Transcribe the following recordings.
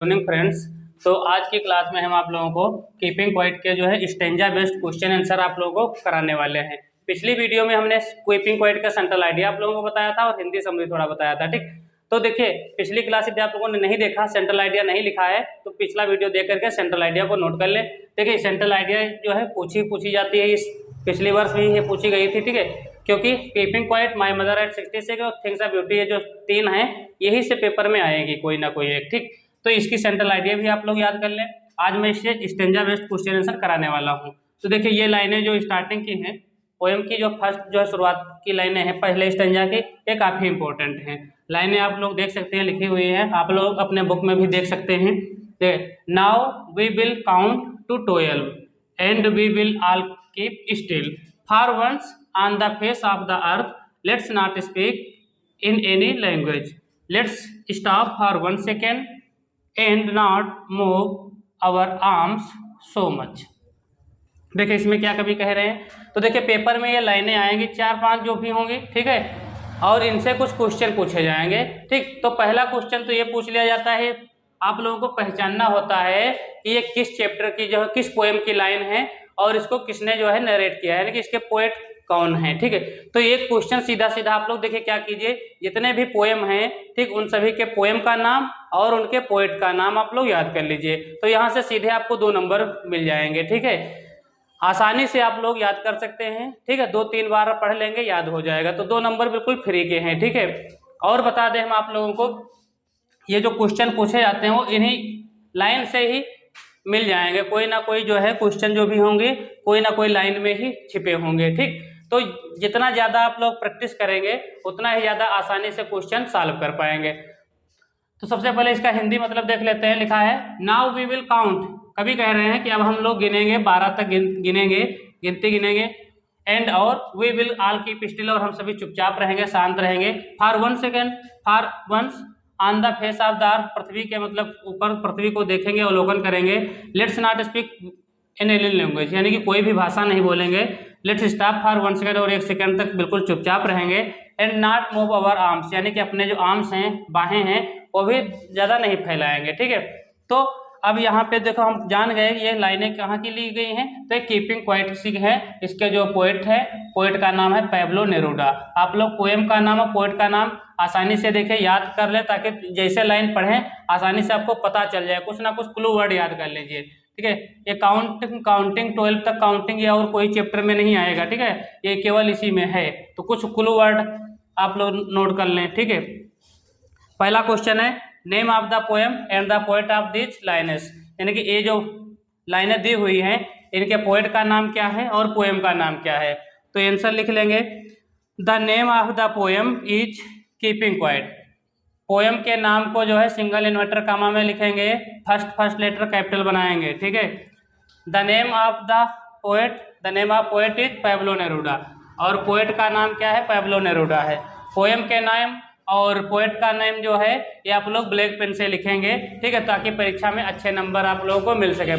Morning friends. तो आज की क्लास में हम आप लोगों को कीपिंग क्वाइट के जो है स्टेंजा बेस्ड क्वेश्चन आंसर आप लोगों को कराने वाले हैं। पिछली वीडियो में हमने कीपिंग क्वाइट का सेंट्रल आइडिया आप लोगों को बताया था और हिंदी समरी थोड़ा बताया था, ठीक। तो देखिए पिछली क्लास यदि आप लोगों ने नहीं देखा, सेंट्रल आइडिया नहीं लिखा है तो पिछला वीडियो देख करके सेंट्रल आइडिया को नोट कर ले। देखिए सेंट्रल आइडिया जो है पूछी जाती है, इस पिछली वर्ष भी ये पूछी गई थी, ठीक है। क्योंकि keeping quiet, my mother eight 66 और थिंग्स ऑफ ब्यूटी, ये जो तीन हैं यही से पेपर में आएगी कोई ना कोई एक, ठीक। तो इसकी सेंट्रल आइडिया भी आप लोग याद कर लें। आज मैं इससे स्टेंजा बेस्ड क्वेश्चन आंसर कराने वाला हूँ। तो देखिए ये लाइनें जो स्टार्टिंग की हैं, पोएम की जो फर्स्ट जो है शुरुआत की लाइनें हैं पहले स्टेंजा की, ये काफ़ी इंपॉर्टेंट हैं। लाइनें आप लोग देख सकते हैं लिखी हुई हैं, आप लोग अपने बुक में भी देख सकते हैं। Now we will count to 12 and we will all keep still for once on the face of the earth let's not speak in any language let's stop for 1 second and not move our arms so much. देखिए इसमें क्या कभी कह रहे हैं, तो देखिए paper में ये लाइनें आएंगी 4-5 जो भी होंगी, ठीक है, और इनसे कुछ क्वेश्चन पूछे जाएंगे, ठीक। तो पहला क्वेश्चन तो ये पूछ लिया जाता है, आप लोगों को पहचानना होता है कि ये किस चैप्टर की जो है किस पोएम की लाइन है और इसको किसने जो है नरेट किया है, यानी कि इसके पोएट कौन है, ठीक है। तो ये क्वेश्चन सीधा सीधा आप लोग देखिए क्या कीजिए, जितने भी पोएम हैं, ठीक, उन सभी के पोएम का नाम और उनके पोएट का नाम आप लोग याद कर लीजिए। तो यहाँ से सीधे आपको 2 नंबर मिल जाएंगे, ठीक है। आसानी से आप लोग याद कर सकते हैं, ठीक है, 2-3 बार पढ़ लेंगे याद हो जाएगा। तो 2 नंबर बिल्कुल फ्री के हैं, ठीक है। और बता दें हम आप लोगों को, ये जो क्वेश्चन पूछे जाते हैं वो इन्हीं लाइन से ही मिल जाएंगे, कोई ना कोई जो है क्वेश्चन जो भी होंगे कोई ना कोई लाइन में ही छिपे होंगे, ठीक। तो जितना ज़्यादा आप लोग प्रैक्टिस करेंगे उतना ही ज़्यादा आसानी से क्वेश्चन सॉल्व कर पाएंगे। तो सबसे पहले इसका हिंदी मतलब देख लेते हैं। लिखा है नाउ वी विल काउंट, कभी कह रहे हैं कि अब हम लोग गिनेंगे 12 तक गिनेंगे, गिनती गिनेंगे। एंड और we will all keep still, और हम सभी चुपचाप रहेंगे, शांत रहेंगे। For 1 second, for once on the face of the earth, पृथ्वी के मतलब ऊपर पृथ्वी को देखेंगे, अवलोकन करेंगे। Let's not speak in any language, यानी कि कोई भी भाषा नहीं बोलेंगे। लेट्स स्टॉप फॉर 1 सेकेंड, और 1 सेकेंड तक बिल्कुल चुपचाप रहेंगे। And not move our arms, यानी कि अपने जो आर्म्स हैं, बाहें हैं, वो भी ज़्यादा नहीं फैलाएंगे, ठीक है। तो अब यहाँ पे देखो हम जान गए ये लाइनें कहाँ की ली गई हैं, तो कीपिंग क्वाइट सी है। इसके जो पोएट है, पोएट का नाम है पैब्लो नेरूडा। आप लोग पोएम का नाम और पोएट का नाम आसानी से देखें, याद कर ले, ताकि जैसे लाइन पढ़ें आसानी से आपको पता चल जाए, कुछ ना कुछ क्लू वर्ड याद कर लीजिए, ठीक है। ये काउंटिंग 12 तक काउंटिंग या और कोई चैप्टर में नहीं आएगा, ठीक है, ये केवल इसी में है। तो कुछ क्लू वर्ड आप लोग नोट कर लें, ठीक है। पहला क्वेश्चन है name of the poem and the poet of this lines, यानी कि ये जो लाइनें दी हुई हैं इनके पोएट का नाम क्या है और पोएम का नाम क्या है। तो आंसर लिख लेंगे, the name of the poem is keeping quiet. Poem के नाम को जो है सिंगल इन्वर्टर कामा में लिखेंगे, फर्स्ट लेटर कैपिटल बनाएंगे, ठीक है। The name of the poet is Pablo Neruda, और पोएट का नाम क्या है, पैब्लो नेरूडा है। पोएम के नाम और पोएट का नेम जो है ये आप लोग ब्लैक पेन से लिखेंगे, ठीक है, ताकि परीक्षा में अच्छे नंबर आप लोगों को मिल सके।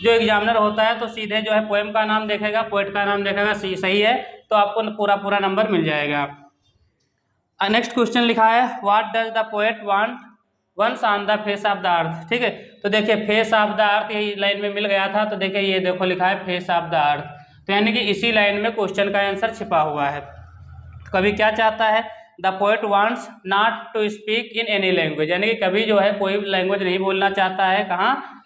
जो एग्जामिनर होता है तो सीधे जो है पोएम का नाम देखेगा, पोएट का नाम देखेगा, सही है तो आपको पूरा नंबर मिल जाएगा। नेक्स्ट क्वेश्चन लिखा है what does the poet want once on the face of the earth, ठीक है। तो देखिए फेस ऑफ द अर्थ यही लाइन में मिल गया था, तो देखिए ये देखो लिखा है फेस ऑफ द अर्थ, तो यानी कि इसी लाइन में क्वेश्चन का आंसर छिपा हुआ है। कभी क्या चाहता है, the poet wants not to speak in any language, यानी कि कभी जो है कोई लैंग्वेज नहीं बोलना चाहता है, कहाँ,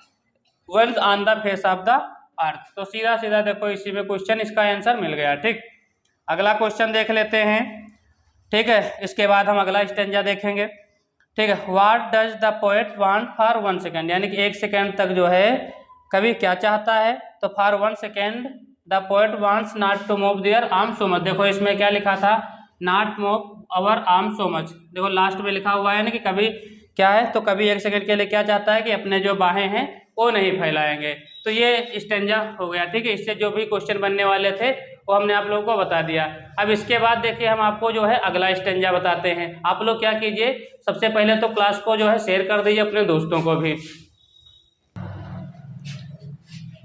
once on the face of the earth. तो सीधा सीधा देखो इसी में क्वेश्चन, इसका आंसर मिल गया, ठीक। अगला क्वेश्चन देख लेते हैं, ठीक है, इसके बाद हम अगला स्टेंजा देखेंगे, ठीक है। What does the poet want for 1 second, यानी कि 1 सेकेंड तक जो है कभी क्या चाहता है, तो for 1 second the poet wants not to move their arm so much. देखो इसमें क्या लिखा था, not move our arm so much, देखो लास्ट में लिखा हुआ है ना कि कभी क्या है, तो कभी 1 सेकेंड के लिए क्या चाहता है कि अपने जो बाहें हैं वो नहीं फैलाएंगे। तो ये स्टेंजा हो गया, ठीक है। इससे जो भी क्वेश्चन बनने वाले थे वो हमने आप लोगों को बता दिया। अब इसके बाद देखिए हम आपको जो है अगला स्टेंजा बताते हैं। आप लोग क्या कीजिए, सबसे पहले तो क्लास को जो है शेयर कर दीजिए अपने दोस्तों को भी।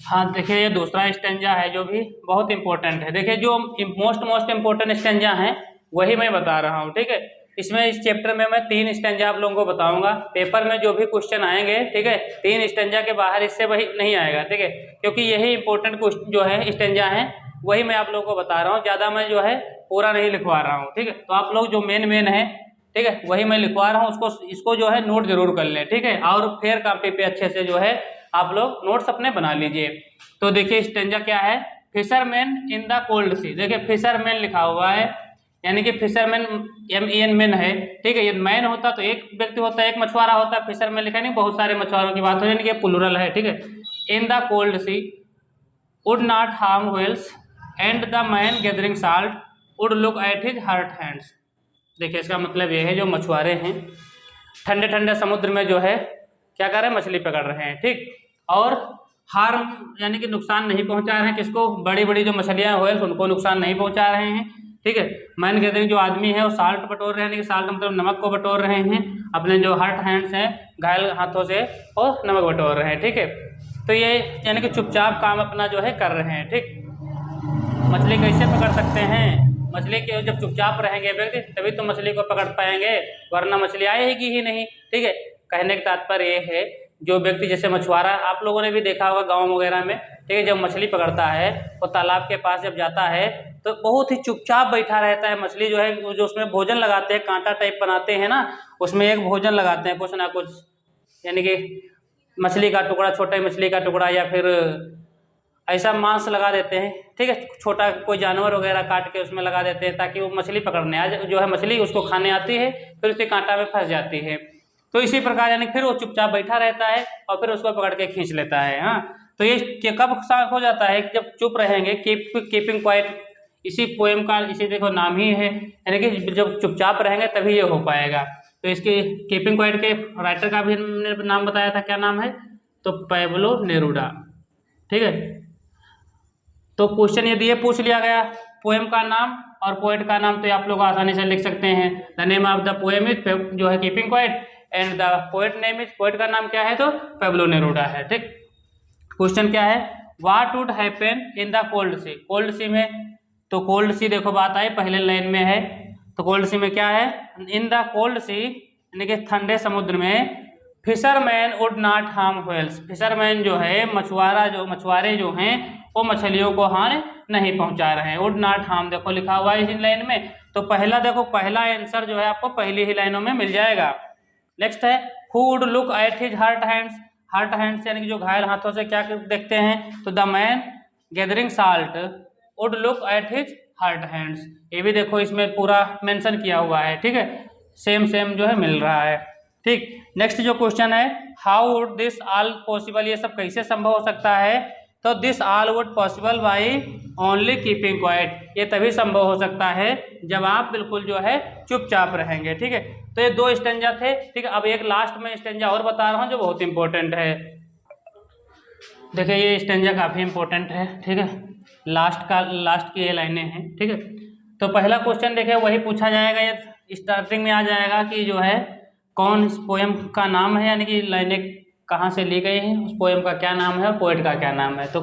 हाँ देखिए ये दूसरा स्टेंजा है जो भी बहुत इंपॉर्टेंट है। देखिए जो मोस्ट इम्पोर्टेंट स्टेंजा है वही मैं बता रहा हूँ, ठीक है। इसमें इस चैप्टर में मैं 3 स्टेंजा आप लोगों को बताऊंगा। पेपर में जो भी क्वेश्चन आएंगे, ठीक है, 3 स्टेंजा के बाहर इससे वही नहीं आएगा, ठीक है, क्योंकि यही इंपॉर्टेंट क्वेश्चन जो है स्टेंजा है वही मैं आप लोगों को बता रहा हूँ, ज़्यादा मैं जो है पूरा नहीं लिखवा रहा हूँ, ठीक है। तो आप लोग जो मेन है, ठीक है, वही मैं लिखवा रहा हूँ, इसको जो है नोट जरूर कर लें, ठीक है, और फिर कॉपी पे अच्छे से जो है आप लोग नोट्स अपने बना लीजिए। तो देखिए स्टेंजा क्या है, फिशरमैन इन द कोल्ड सी। देखिए फिशरमैन लिखा हुआ है, यानी कि फिशरमैन MEN मैन है, ठीक है। ये मैन होता तो एक व्यक्ति होता है, एक मछुआरा होता है, फिशरमैन लिखा नहीं, बहुत सारे मछुआरों की बात हो, यानी कि प्लुरल है, ठीक है। In the cold sea would not harm whales and the man gathering salt would look at his hurt hands. देखिए इसका मतलब ये है, जो मछुआरे हैं ठंडे ठंडे समुद्र में जो है क्या कर रहे हैं, मछली पकड़ रहे हैं, ठीक, और हार्म यानी कि नुकसान नहीं पहुंचा रहे हैं, किसको, बड़ी बड़ी जो मछलियां हैं व्हेल्स उनको नुकसान नहीं पहुंचा रहे हैं, ठीक है। मैन गैदरिंग जो आदमी है वो साल्ट बटोर रहे हैं, यानी कि साल्ट मतलब नमक को बटोर रहे हैं, अपने जो हर्ट हैंड्स हैं घायल हाथों से और नमक बटोर रहे हैं, ठीक है। तो ये यानी कि चुपचाप काम अपना जो है कर रहे हैं, ठीक। मछली कैसे पकड़ सकते हैं, मछली के जब चुपचाप रहेंगे व्यक्ति तभी तो मछली को पकड़ पाएंगे, वरना मछली आएगी ही नहीं, ठीक है। कहने का तात्पर्य ये है, जो व्यक्ति जैसे मछुआरा आप लोगों ने भी देखा होगा गांव वगैरह में, ठीक है, जब मछली पकड़ता है वो तालाब के पास जब जाता है तो बहुत ही चुपचाप बैठा रहता है। मछली जो है जो उसमें भोजन लगाते हैं, कांटा टाइप बनाते हैं ना, उसमें एक भोजन लगाते हैं कुछ ना कुछ, यानी कि मछली का टुकड़ा, छोटे मछली का टुकड़ा, या फिर ऐसा मांस लगा देते हैं, ठीक है, छोटा कोई जानवर वगैरह काट के उसमें लगा देते हैं ताकि वो मछली पकड़ने आ जाए, जो है मछली उसको खाने आती है, फिर उसके कांटा में फंस जाती है। तो इसी प्रकार यानी फिर वो चुपचाप बैठा रहता है और फिर उसको पकड़ के खींच लेता है। हाँ, तो ये कब हो जाता है, जब चुप रहेंगे, कीपिंग क्वाइट, इसी पोएम का इसी देखो नाम ही है, यानी कि जब चुपचाप रहेंगे तभी ये हो पाएगा। तो इसके कीपिंग क्वाइट के राइटर का भी नाम बताया था, क्या नाम है, तो पैब्लो नेरुडा, ठीक है। तो क्वेश्चन यदि ये पूछ लिया गया पोएम का नाम और पोएट का नाम, तो आप लोग आसानी से लिख सकते हैं, the name of the poem is जो है keeping quiet and the poet name is, poet का नाम क्या है, तो पैब्लो नेरुडा है, ठीक। क्वेश्चन क्या है, what would happen in the cold sea, cold sea में, तो कोल्ड सी देखो बात आई पहले लाइन में है, तो कोल्ड सी में क्या है, इन द कोल्ड सी यानी कि ठंडे समुद्र में, fisherman would not harm whales, fisherman जो है मछुआरे जो हैं वो मछलियों को हानि नहीं पहुंचा रहे हैं, वुड नॉट हार्म देखो लिखा हुआ है इस लाइन में। तो पहला देखो, पहला आंसर जो है आपको पहली ही लाइनों में मिल जाएगा। नेक्स्ट है, who would look at his hurt hands, hurt hands यानी कि जो घायल हाथों से क्या देखते हैं, तो the man gathering salt would look at his hurt hands, ये भी देखो इसमें पूरा मेंशन किया हुआ है, ठीक है, सेम जो है मिल रहा है, ठीक। नेक्स्ट जो क्वेश्चन है, how would this all possible, ये सब कैसे संभव हो सकता है, तो this all would possible by only keeping quiet, ये तभी संभव हो सकता है जब आप बिल्कुल जो है चुपचाप रहेंगे, ठीक है। तो ये 2 स्टेंजा थे, ठीक है। अब एक लास्ट में स्टेंजा और बता रहा हूँ जो बहुत इंपॉर्टेंट है। देखिए ये स्टेंजा काफ़ी इंपॉर्टेंट है, ठीक है, लास्ट की ये लाइनें हैं, ठीक है। तो पहला क्वेश्चन देखिए वही पूछा जाएगा, ये स्टार्टिंग में आ जाएगा कि जो है कौन इस पोएम का नाम है, यानी कि लाइनें कहाँ से ली गई हैं, उस पोएम का क्या नाम है और पोएट का क्या नाम है। तो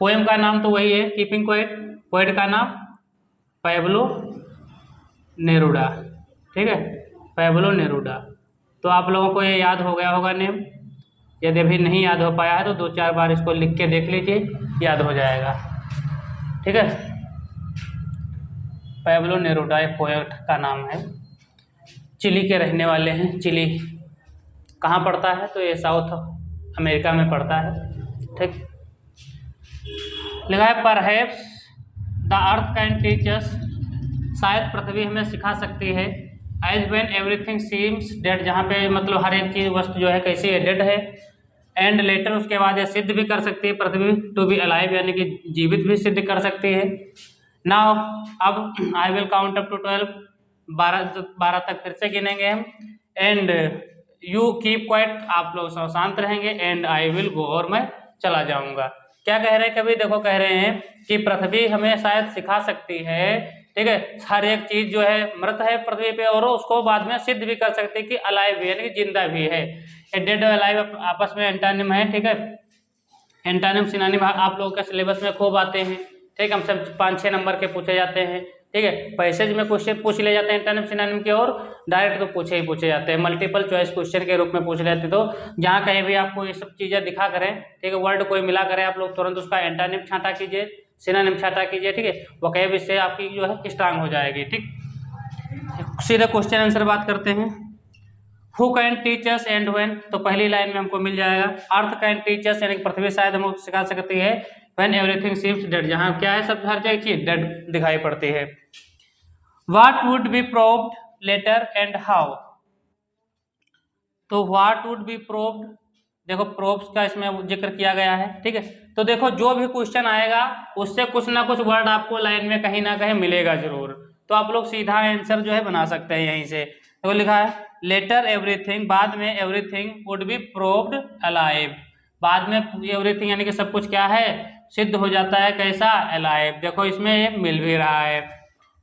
पोएम का नाम तो वही है कीपिंग क्वाइट, पोएट का नाम पैब्लो नेरुडा, ठीक है, पैब्लो नेरुडा। तो आप लोगों को ये याद हो गया होगा नेम, यदि अभी नहीं याद हो पाया है तो 2-4 बार इसको लिख के देख लीजिए, याद हो जाएगा, ठीक है। पैब्लो नेरुडा एक पोएट का नाम है, चिली के रहने वाले हैं। चिली कहाँ पड़ता है, तो ये साउथ अमेरिका में पड़ता है, ठीक। लिखा है perhaps the earth can teach us, शायद पृथ्वी हमें सिखा सकती है, as when everything seems dead, जहाँ पे मतलब हर एक चीज़ वस्तु जो है कैसी है, डेड है, एंड लेटर उसके बाद ये सिद्ध भी कर सकती है पृथ्वी, टू बी अलाइव यानी कि जीवित भी सिद्ध कर सकती है। नाउ अब I will count up to 12, 12 तक फिर से गिनेंगे हम, एंड यू कीप क्वाइट, आप लोग शांत रहेंगे, एंड आई विल गो, और मैं चला जाऊंगा। क्या कह रहे हैं, कभी देखो कह रहे हैं कि पृथ्वी हमें शायद सिखा सकती है, ठीक है, हर एक चीज जो है मृत है पृथ्वी पे, और उसको बाद में सिद्ध भी कर सकते हैं कि अलाइव भी है, यानी कि जिंदा भी है। डेड और अलाइव आपस में एंटानिम है, ठीक है, एंटानिम सिनोनिम आप लोगों के सिलेबस में खूब आते हैं, ठीक, हम सब 5-6 नंबर के पूछे जाते हैं, ठीक है। पैसेज में क्वेश्चन पूछ ले जाते हैं एंटोनिम सिनोनिम के, और डायरेक्ट तो पूछे ही पूछे जाते हैं, मल्टीपल चॉइस क्वेश्चन के रूप में पूछ लेते हैं। तो जहाँ कहीं भी आपको ये सब चीज़ें दिखा करें, ठीक है, वर्ड कोई मिला करें, आप लोग तुरंत उसका एंटोनिम छांटा कीजिए, सिनोनिम छांटा कीजिए, ठीक है। वोकैब इससे आपकी जो है स्ट्रांग हो जाएगी, ठीक। सीधे क्वेश्चन आंसर बात करते हैं। Who can teach us and when, तो पहली लाइन में हमको मिल जाएगा। अर्थ कैन टीच अस, यानी पृथ्वी शायद हमको सिखा सकती है। व्हेन एवरीथिंग सीम्स डेड, जहाँ क्या है सब हर जगह चीज डेड दिखाई पड़ती है। What would be proved later and how, तो व्हाट वुड बी प्रोव्ड, देखो प्रोव्स का इसमें जिक्र किया गया है, ठीक है। तो देखो जो भी क्वेश्चन आएगा उससे कुछ ना कुछ वर्ड आपको लाइन में कहीं ना कहीं मिलेगा जरूर, तो आप लोग सीधा आंसर जो है बना सकते हैं यहीं से। तो लिखा है लेटर एवरीथिंग, बाद में everything would be proved alive, बाद में एवरीथिंग यानी कि सब कुछ क्या है सिद्ध हो जाता है, कैसा, अलाइव। देखो इसमें ये मिल भी रहा है।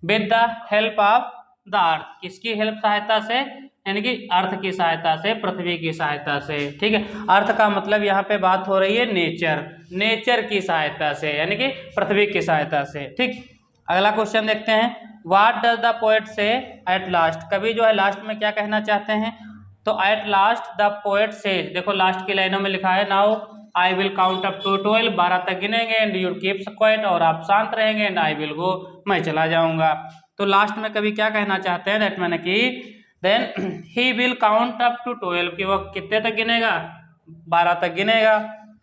With the help of the अर्थ, किसकी हेल्प, सहायता से, यानी कि अर्थ की सहायता से, पृथ्वी की सहायता से, ठीक है। अर्थ का मतलब यहाँ पे बात हो रही है नेचर, नेचर की सहायता से, यानी कि पृथ्वी की सहायता से, ठीक। अगला क्वेश्चन देखते हैं। व्हाट डज द पोएट से एट लास्ट, कभी जो है लास्ट में क्या कहना चाहते हैं, तो at last the poet says, देखो लास्ट की लाइनों में लिखा है now I will count up to 12, 12 तक गिनेंगे, एंड यू कीप क्वाइट, और आप शांत रहेंगे, एंड आई विल गो, मैं चला जाऊंगा। तो लास्ट में कभी क्या कहना चाहते हैं, दैट मैंने कि then he will count up to 12, कि वो कितने तक गिनेगा, 12 तक गिनेगा,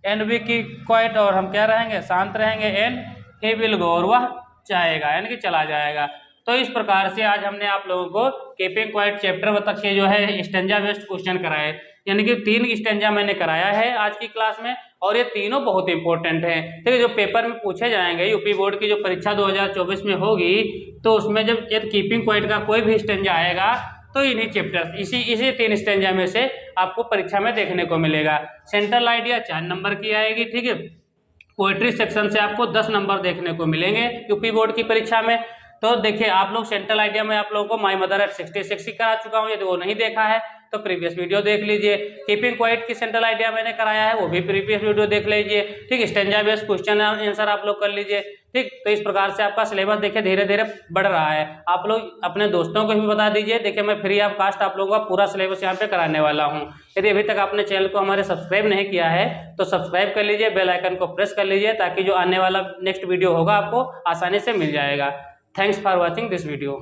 एंड वी कीप क्वाइट, और हम क्या रहेंगे, शांत रहेंगे, एंड ही विल गो, और वह जाएगा, यानी कि चला जाएगा। तो इस प्रकार से आज हमने आप लोगों को कीपिंग क्वाइट चैप्टर तक के जो है स्टेंजा बेस्ड क्वेश्चन कराए, यानी कि 3 स्टेंजा मैंने कराया है आज की क्लास में, और ये तीनों बहुत इंपॉर्टेंट हैं, ठीक है। जो पेपर में पूछे जाएंगे, यूपी बोर्ड की जो परीक्षा 2024 में होगी, तो उसमें जब ये कीपिंग क्वाइट का कोई भी स्टेंजा आएगा तो इन्हीं चैप्टर, इसी 3 स्टेंजा में से आपको परीक्षा में देखने को मिलेगा। सेंट्रल आइडिया 4 नंबर की आएगी, ठीक है। पोएट्री सेक्शन से आपको 10 नंबर देखने को मिलेंगे यूपी बोर्ड की परीक्षा में। तो देखिए आप लोग सेंट्रल आइडिया में आप लोगों को माय मदर एट 66 ही करा चुका हूँ, यदि वो नहीं देखा है तो प्रीवियस वीडियो देख लीजिए। कीपिंग क्वाइट की सेंट्रल आइडिया मैंने कराया है, वो भी प्रीवियस वीडियो देख लीजिए, ठीक। स्टेंजा बेस्ड क्वेश्चन आंसर आप लोग कर लीजिए, ठीक। तो इस प्रकार से आपका सिलेबस देखिए धीरे धीरे बढ़ रहा है। आप लोग अपने दोस्तों को भी बता दीजिए, देखिए मैं फ्री ऑफ कास्ट आप लोगों का पूरा सिलेबस यहाँ पे कराने वाला हूँ। यदि अभी तक आपने चैनल को हमारे सब्सक्राइब नहीं किया है तो सब्सक्राइब कर लीजिए, बेल आइकन को प्रेस कर लीजिए, ताकि जो आने वाला नेक्स्ट वीडियो होगा आपको आसानी से मिल जाएगा। Thanks for watching this video.